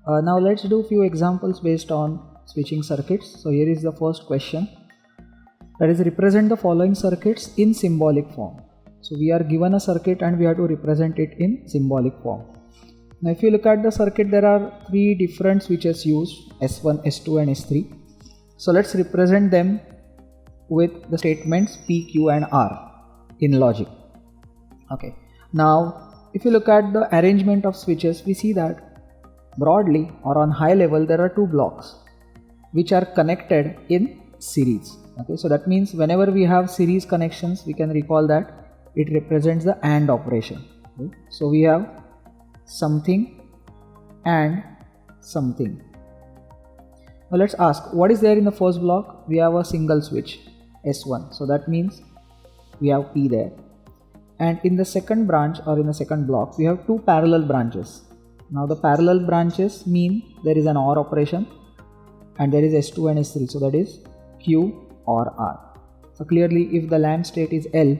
Now let's do few examples based on switching circuits. So here is the first question, that is, represent the following circuits in symbolic form. So we are given a circuit and we have to represent it in symbolic form. Now if you look at the circuit, there are three different switches used, S1, S2 and S3. So let's represent them with the statements P, Q and R in logic. Okay. Now if you look at the arrangement of switches, we see that broadly or on high level there are two blocks which are connected in series. Okay, so that means whenever we have series connections, we can recall that it represents the AND operation. Okay? So we have something and something. Now let's ask, what is there in the first block? We have a single switch S1, so that means we have P there. And in the second branch or in the second block, we have two parallel branches. Now the parallel branches mean there is an OR operation and there is S2 and S3, so that is Q or R. So clearly if the lamp state is L,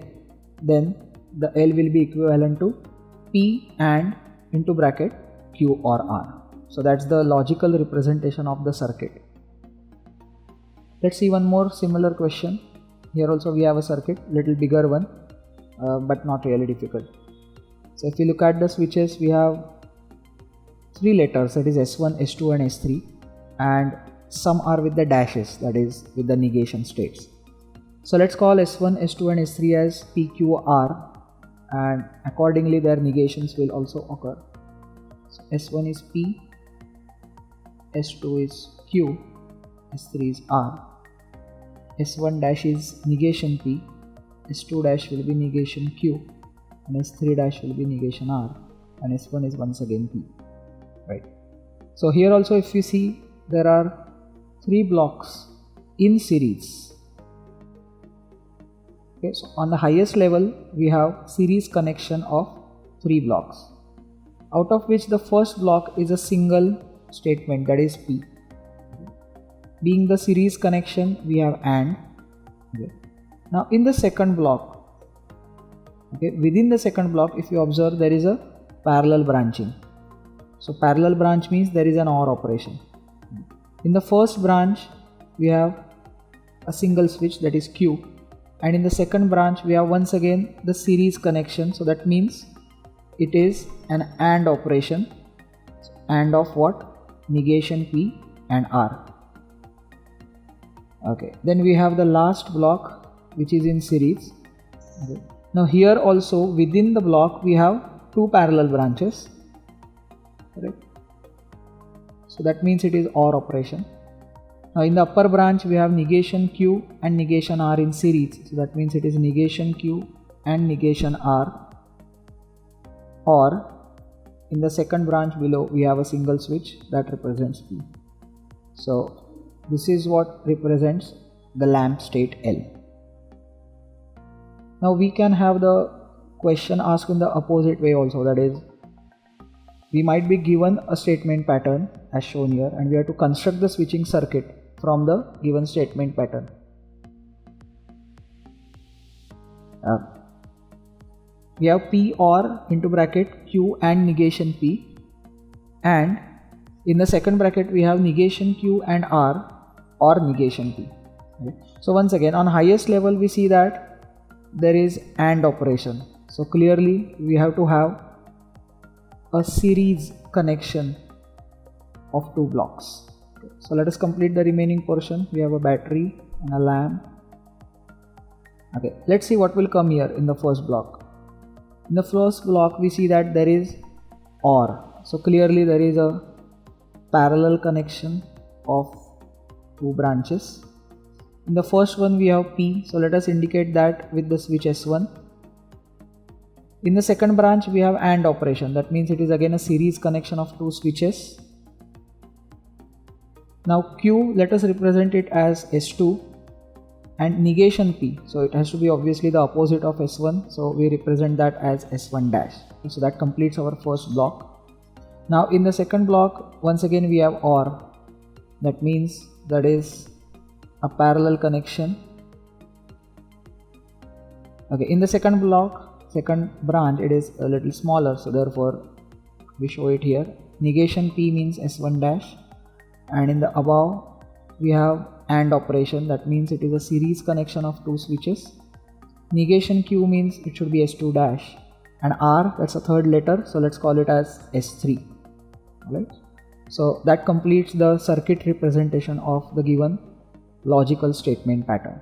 then the L will be equivalent to P and into bracket Q or R. So that's the logical representation of the circuit. Let's see one more similar question. Here also we have a circuit, little bigger one, but not really difficult. So if you look at the switches, we have three letters, that is S1, S2 and S3, and some are with the dashes, that is with the negation states. So let's call S1, S2 and S3 as P, Q, R, and accordingly their negations will also occur. So S1 is P, S2 is Q, S3 is R. S1 dash is negation P, S2 dash will be negation Q, and S3 dash will be negation R, and S1 is once again P. Right. So here also if you see, there are three blocks in series. Okay, so on the highest level we have series connection of three blocks, out of which the first block is a single statement, that is P. Being the series connection, we have AND. Okay. Now in the second block, okay, within the second block, if you observe, there is a parallel branching. So parallel branch means there is an OR operation. In the first branch we have a single switch, that is Q, and in the second branch we have once again the series connection, so that means it is an AND operation. AND of what? Negation P and R. Okay, then we have the last block which is in series. Okay. Now here also within the block we have two parallel branches. Correct. So that means it is OR operation. Now in the upper branch we have negation Q and negation R in series. So that means it is negation Q and negation R. Or in the second branch below we have a single switch that represents P. So this is what represents the lamp state L. Now we can have the question asked in the opposite way also, that is, we might be given a statement pattern as shown here and we have to construct the switching circuit from the given statement pattern. We have P or into bracket Q and negation P, and in the second bracket we have negation Q and R or negation P. Okay. So once again on highest level we see that there is AND operation. So clearly we have to have a series connection of two blocks. Okay. So let us complete the remaining portion. We have a battery and a lamp. Okay, let's see what will come here in the first block. In the first block we see that there is OR. So clearly there is a parallel connection of two branches. In the first one we have P, so let us indicate that with the switch S1. In the second branch we have AND operation, that means it is again a series connection of two switches. Now Q, let us represent it as S2, and negation P, so it has to be obviously the opposite of S1, so we represent that as S1 dash. So that completes our first block. Now in the second block once again we have OR, that means that is a parallel connection. Okay, in the second block, second branch, it is a little smaller, so therefore we show it here negation P means S1 dash, and in the above we have AND operation, that means it is a series connection of two switches. Negation Q means it should be S2 dash, and R, that's a third letter, so let's call it as S3. Alright, so that completes the circuit representation of the given logical statement pattern.